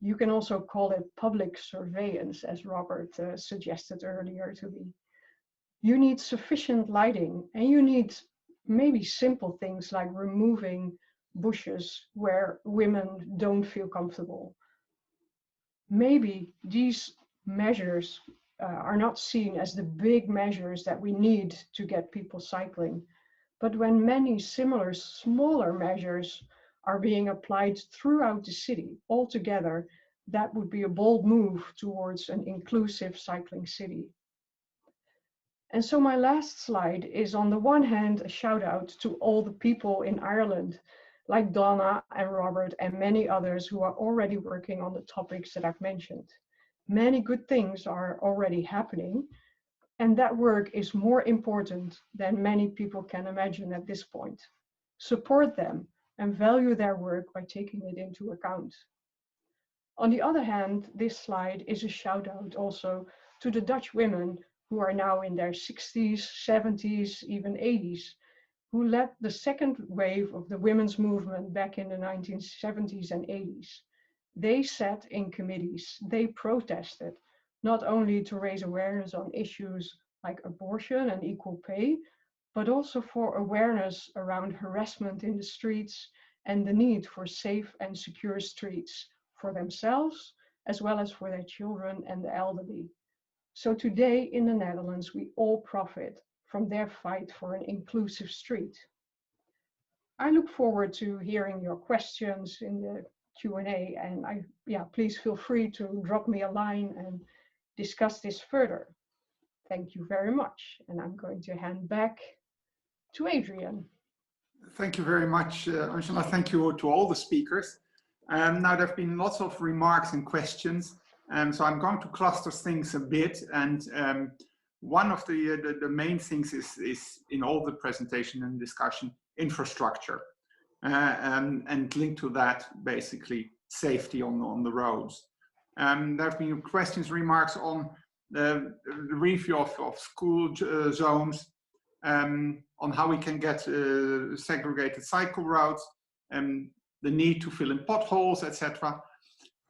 You can also call it public surveillance, as Robert suggested earlier to me. You need sufficient lighting, and you need maybe simple things like removing bushes where women don't feel comfortable. Maybe these measures are not seen as the big measures that we need to get people cycling. But when many similar smaller measures are being applied throughout the city altogether, that would be a bold move towards an inclusive cycling city. And so my last slide is on the one hand a shout out to all the people in Ireland, like Donna and Robert and many others who are already working on the topics that I've mentioned. Many good things are already happening, and that work is more important than many people can imagine at this point. Support them and value their work by taking it into account. On the other hand, this slide is a shout out also to the Dutch women who are now in their 60s, 70s, even 80s, who led the second wave of the women's movement back in the 1970s and 80s. They sat in committees, they protested, not only to raise awareness on issues like abortion and equal pay, but also for awareness around harassment in the streets and the need for safe and secure streets for themselves, as well as for their children and the elderly. So today in the Netherlands, we all profit from their fight for an inclusive street. I look forward to hearing your questions in the Q&A, and please feel free to drop me a line and discuss this further. Thank you very much, and I'm going to hand back to Adrian. Thank you very much, Angela. Thank you to all the speakers. Now there have been lots of remarks and questions, so I'm going to cluster things a bit. And one of the main things is in all the presentation and discussion, infrastructure, and linked to that, basically safety on the roads. There have been questions, remarks on the review of school zones, on how we can get segregated cycle routes, the need to fill in potholes, etc.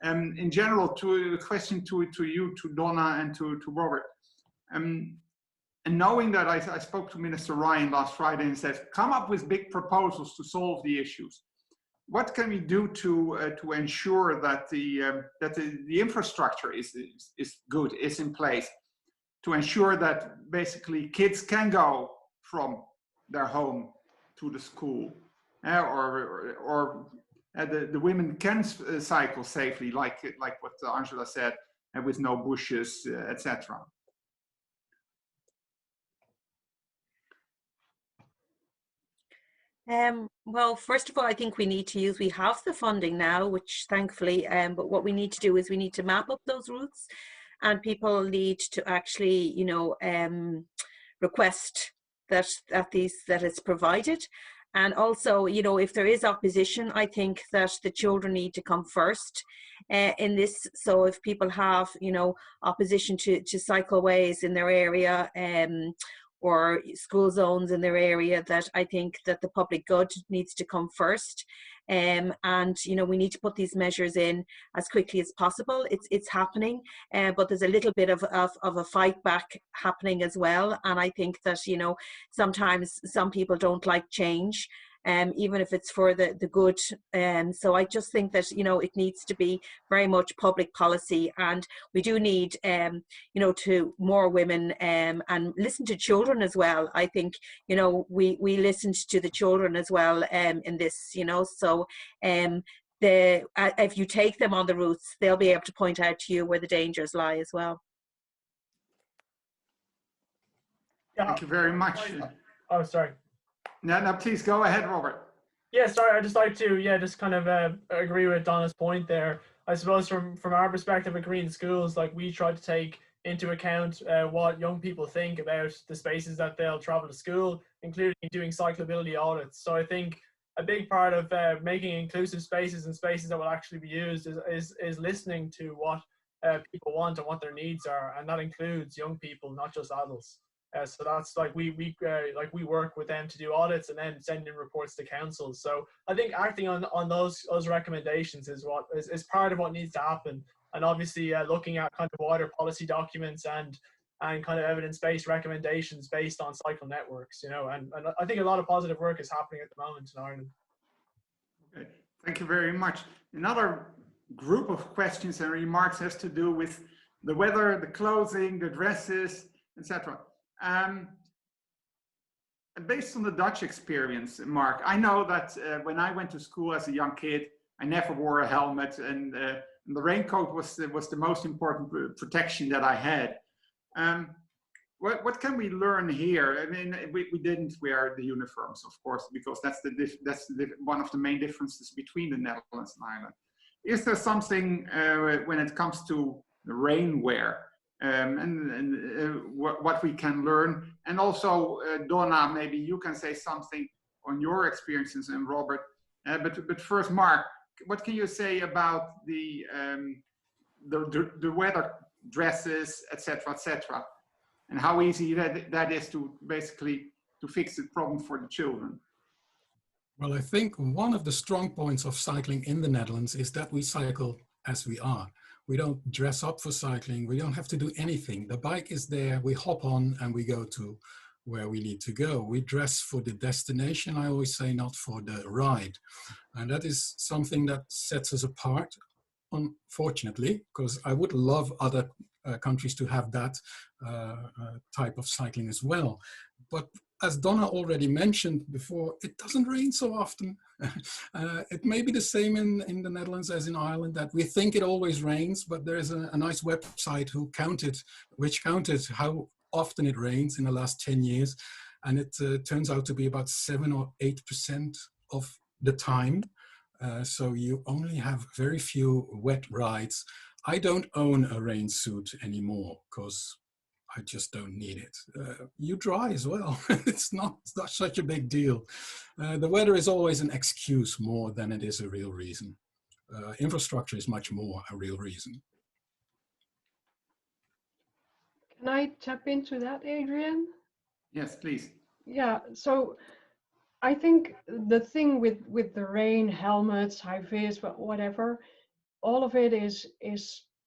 In general, to a question to you, to Donna and to Robert, and knowing that I spoke to Minister Ryan last Friday and said, come up with big proposals to solve the issues. What can we do to ensure that the infrastructure is good, is in place, to ensure that basically kids can go from their home to the school, or the women can cycle safely, like what Angela said, and with no bushes, etc. Well, first of all, I think we have the funding now, which thankfully, but what we need to do is we need to map up those routes, and people need to actually, request that it's provided. And also, if there is opposition, I think that the children need to come first in this. So if people have, opposition to cycleways in their area, or school zones in their area, that I think that the public good needs to come first. And we need to put these measures in as quickly as possible. It's happening, but there's a little bit of a fight back happening as well. And I think that sometimes some people don't like change, even if it's for the good. So I just think that it needs to be very much public policy, and we do need to more women and listen to children as well. I think we listened to the children as well in this. So if you take them on the routes, they'll be able to point out to you where the dangers lie as well. Yeah. Thank you very much. Oh, sorry. No, please go ahead, Robert. Yeah, sorry, I'd just like to, just kind of agree with Donna's point there. I suppose from our perspective at Green Schools, like, we try to take into account what young people think about the spaces that they'll travel to school, including doing cyclability audits. So I think a big part of making inclusive spaces and spaces that will actually be used is listening to what people want and what their needs are, and that includes young people, not just adults. So that's like we work with them to do audits and then send in reports to council. So I think acting on those recommendations is part of what needs to happen. And obviously looking at kind of wider policy documents and kind of evidence-based recommendations based on cycle networks, and I think a lot of positive work is happening at the moment in Ireland. Thank you very much. Another group of questions and remarks has to do with the weather, the clothing, the dresses, etc. Based on the Dutch experience, Mark, I know that when I went to school as a young kid, I never wore a helmet, and the raincoat was the most important protection that I had. What can we learn here? I mean, we didn't wear the uniforms, of course, because that's one of the main differences between the Netherlands and Ireland. Is there something when it comes to the rainwear what we can learn? And also, Donna, maybe you can say something on your experiences, and Robert. But first, Mark, what can you say about the weather dresses, etc., etc., and how easy that is to basically to fix the problem for the children? Well, I think one of the strong points of cycling in the Netherlands is that we cycle as we are. We don't dress up for cycling. We don't have to do anything. The bike is there, we hop on and we go to where we need to go. We dress for the destination, I always say, not for the ride. And that is something that sets us apart, unfortunately, because I would love other countries to have that type of cycling as well. But as Donna already mentioned before, it doesn't rain so often. It may be the same in the Netherlands as in Ireland, that we think it always rains, but there's a nice website which counted how often it rains in the last 10 years. And it turns out to be about 7 or 8% of the time. So you only have very few wet rides. I don't own a rain suit anymore because I just don't need it. You dry as well. It's not such a big deal. The weather is always an excuse more than it is a real reason. Infrastructure is much more a real reason. Can I tap into that, Adrian? Yes, please. Yeah, so I think the thing with the rain, helmets, high vis, whatever, all of it is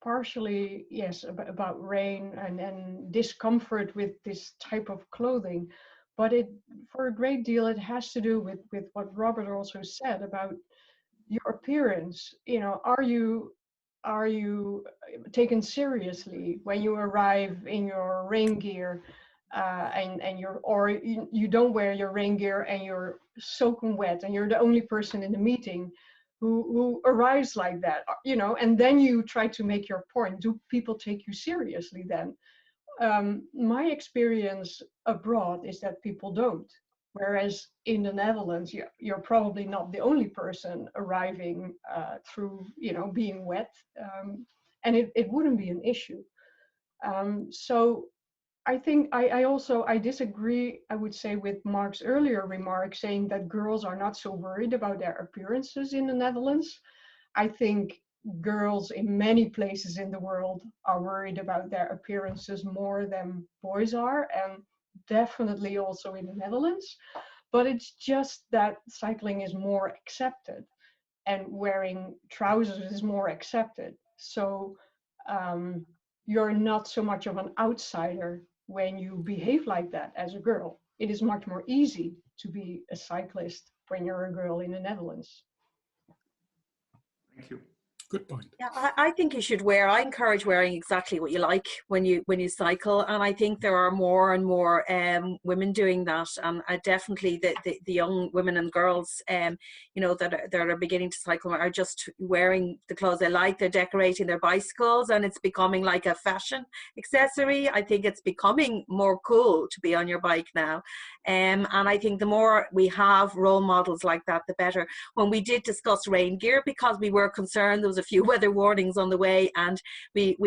partially, yes, about rain and discomfort with this type of clothing. But for a great deal, it has to do with what Robert also said about your appearance. You know, are you taken seriously when you arrive in your rain gear and you don't wear your rain gear and you're soaking wet and you're the only person in the meeting who arrives like that, you know, and then you try to make your point. Do people take you seriously then? My experience abroad is that people don't. Whereas in the Netherlands, you're probably not the only person arriving through, you know, being wet, and it wouldn't be an issue. So I think I disagree, I would say, with Mark's earlier remark saying that girls are not so worried about their appearances in the Netherlands. I think girls in many places in the world are worried about their appearances more than boys are, and definitely also in the Netherlands. But it's just that cycling is more accepted and wearing trousers is more accepted. So you're not so much of an outsider when you behave like that as a girl. It is much more easy to be a cyclist when you're a girl in the Netherlands. Thank you. Good point. Yeah, I think you should I encourage wearing exactly what you like when you cycle, and I think there are more and more women doing that, and definitely the young women and girls, you know, that are beginning to cycle are just wearing the clothes they like. They're decorating their bicycles, and it's becoming like a fashion accessory. I think it's becoming more cool to be on your bike now, and I think the more we have role models like that, the better. When we did discuss rain gear, because we were concerned there was a few weather warnings on the way, and we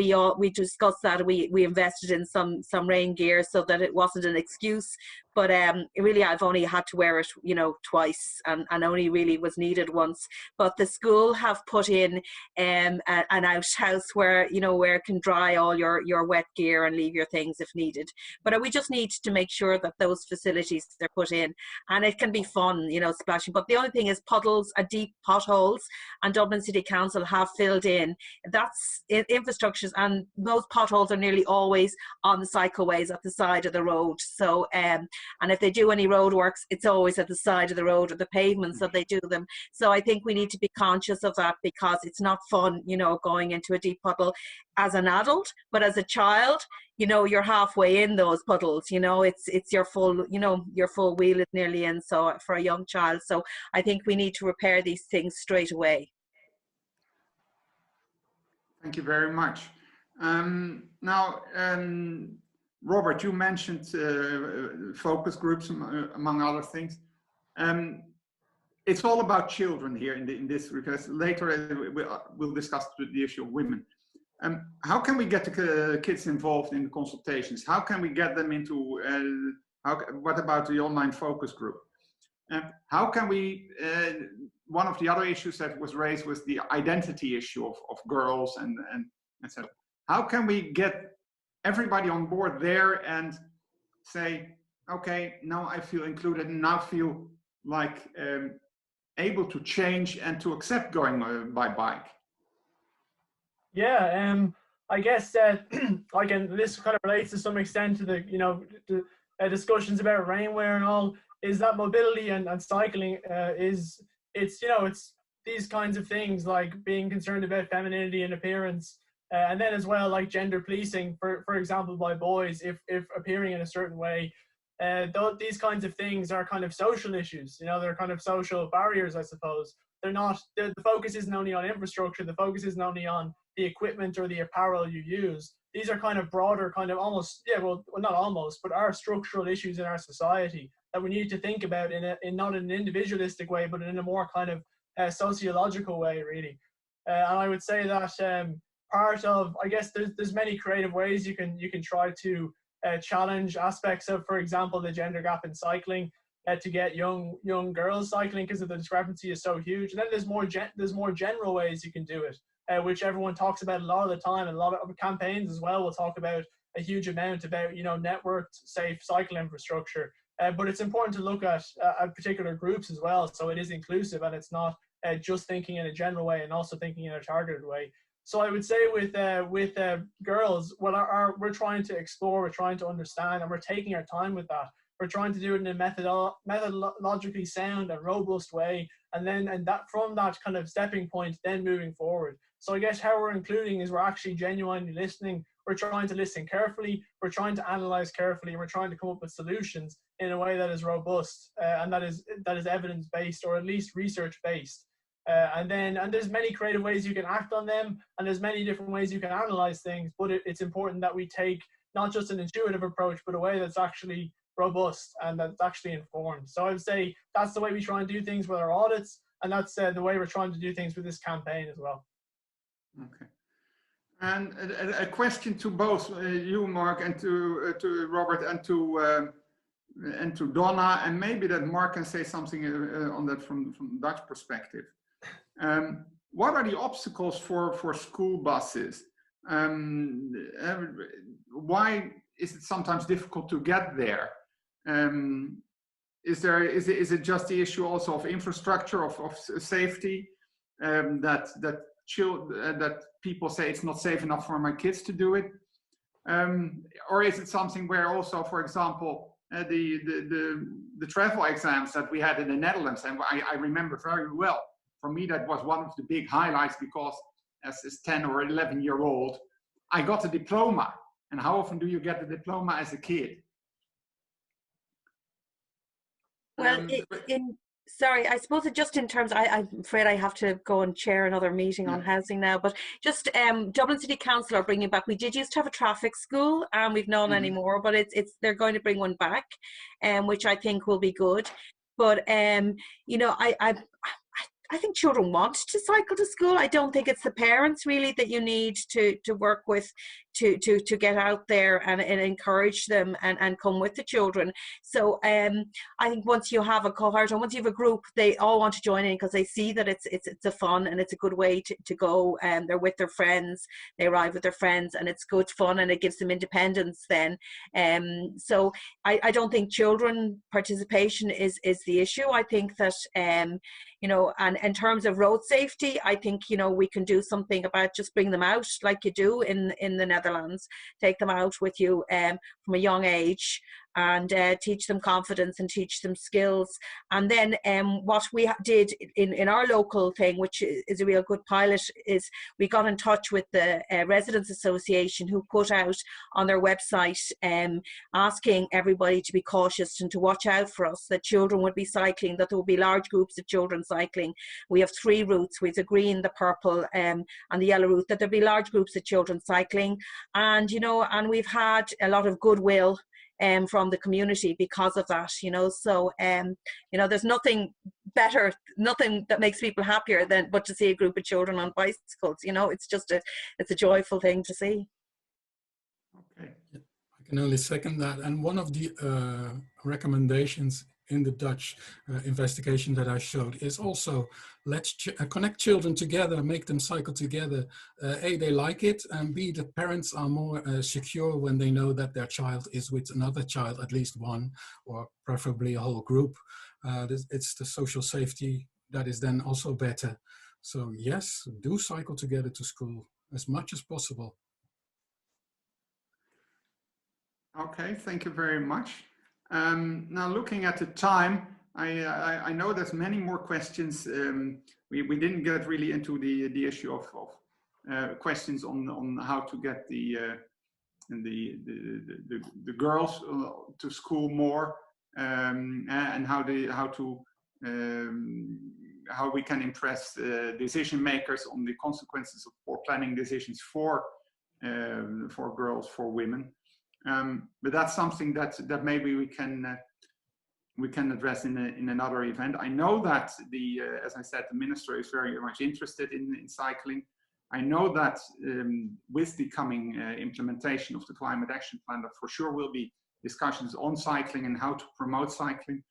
discussed that. We invested in some rain gear so that it wasn't an excuse, but really I've only had to wear it, you know, twice, and only really was needed once. But the school have put in an outhouse where, you know, where it can dry all your wet gear and leave your things if needed. But we just need to make sure that those facilities they're put in, and it can be fun, you know, splashing. But the only thing is puddles and deep potholes, and Dublin City Council have have filled in. That's infrastructures, and those potholes are nearly always on the cycleways at the side of the road. So and if they do any road works, it's always at the side of the road or the pavements that they do them. So I think we need to be conscious of that, because it's not fun, you know, going into a deep puddle as an adult, but as a child, you know, you're halfway in those puddles, you know, it's your full, you know, your full wheel is nearly in, so for a young child. So I think we need to repair these things straight away. Thank you very much. Now, Robert, you mentioned focus groups, among other things. It's all about children here in this, because later we'll discuss the issue of women. How can we get the kids involved in the consultations? How can we get them into, what about the online focus group? How can we, one of the other issues that was raised was the identity issue of girls and etc. How can we get everybody on board there and say, okay, now I feel included and now feel like able to change and to accept going by bike? Yeah, I guess again, this kind of relates to some extent to the, you know, the discussions about rainwear and all, is that mobility and cycling it's, you know, it's these kinds of things like being concerned about femininity and appearance, and then as well like gender policing, for example, by boys if appearing in a certain way. These kinds of things are kind of social issues, you know, they're kind of social barriers, I suppose. They're not, the focus isn't only on infrastructure, the focus isn't only on the equipment or the apparel you use. These are kind of broader, kind of almost, yeah, well not almost, but are structural issues in our society that we need to think about in not an individualistic way, but in a more kind of sociological way, really. And I would say that part of, I guess there's many creative ways you can try to challenge aspects of, for example, the gender gap in cycling, to get young girls cycling, because the discrepancy is so huge. And then there's more general ways you can do it, which everyone talks about a lot of the time, and a lot of campaigns as well will talk about a huge amount about, you know, networked safe cycle infrastructure. But it's important to look at particular groups as well, so it is inclusive and it's not just thinking in a general way and also thinking in a targeted way. So I would say with girls, well, we're trying to explore, we're trying to understand, and we're taking our time with that. We're trying to do it in a methodologically sound and robust way, and that from that kind of stepping point, then moving forward. So I guess how we're including is we're actually genuinely listening. We're trying to listen carefully. We're trying to analyze carefully. And we're trying to come up with solutions in a way that is robust and that is evidence based, or at least research based. And there's many creative ways you can act on them, and there's many different ways you can analyze things. But it's important that we take not just an intuitive approach, but a way that's actually robust and that's actually informed. So I would say that's the way we try and do things with our audits, and that's the way we're trying to do things with this campaign as well. Okay. And a question to both you, Mark, and to Robert, and to Donna, and maybe that Mark can say something on that from Dutch perspective. What are the obstacles for school buses? Why is it sometimes difficult to get there? Is it just the issue also of infrastructure, of safety, that people say it's not safe enough for my kids to do it, or is it something where also, for example, the travel exams that we had in the Netherlands, and I remember very well. For me, that was one of the big highlights, because as a 10 or 11-year-old, I got a diploma. And how often do you get a diploma as a kid? Well, sorry, I suppose it just in terms, I'm afraid I have to go and chair another meeting on housing now, but just Dublin City Council are bringing back, we did used to have a traffic school, and we've none anymore, but they're going to bring one back, which I think will be good. But, you know, I think children want to cycle to school. I don't think it's the parents really that you need to work with to get out there and encourage them and come with the children. So I think once you have a cohort and once you have a group, they all want to join in because they see that it's a fun and it's a good way to go. They're with their friends, they arrive with their friends, and it's good fun and it gives them independence then. So I don't think children participation is the issue. I think that you know, and in terms of road safety, I think, you know, we can do something about just bring them out like you do in the Netherlands. Take them out with you from a young age, and teach them confidence and teach them skills. And then what we did in our local thing, which is a real good pilot, is we got in touch with the Residents Association, who put out on their website asking everybody to be cautious and to watch out for us, that children would be cycling, that there would be large groups of children cycling. We have 3 routes, with the green, the purple and the yellow route, that there'd be large groups of children cycling. And, you know, and we've had a lot of goodwill from the community because of that, you know. So you know, there's nothing better, nothing that makes people happier than but to see a group of children on bicycles. You know, it's just it's a joyful thing to see. Okay. I can only second that. And one of the recommendations in the Dutch investigation that I showed is also let's connect children together, make them cycle together. A, they like it, and B, the parents are more secure when they know that their child is with another child, at least one, or preferably a whole group. It's the social safety that is then also better. So yes, do cycle together to school as much as possible. Okay, thank you very much. Now, looking at the time, I know there's many more questions. We didn't get really into the issue of questions on how to get the girls to school more, and how we can impress decision makers on the consequences of poor planning decisions for girls, for women. But that's something that maybe we can address in another event. I know that as I said, the minister is very much interested in cycling. I know that with the coming implementation of the climate action plan, there for sure will be discussions on cycling and how to promote cycling.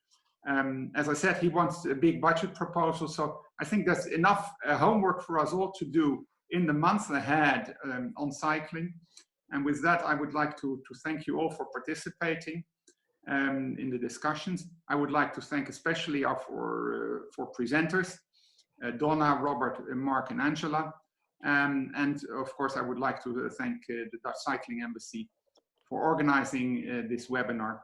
As I said, he wants a big budget proposal, so I think there's enough homework for us all to do in the months ahead on cycling. And with that, I would like to thank you all for participating in the discussions. I would like to thank especially our four presenters, Donna, Robert, Mark, and Angela. And of course, I would like to thank the Dutch Cycling Embassy for organizing this webinar.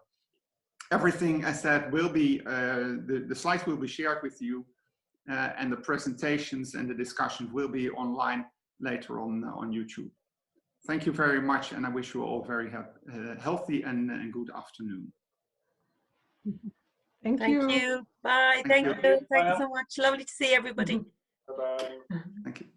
Everything, as said, will be, the slides will be shared with you, and the presentations and the discussions will be online later on YouTube. Thank you very much, and I wish you all very healthy and good afternoon. Thank you. Bye. Thank you. Thank you so much. Lovely to see everybody. Bye-bye. Thank you.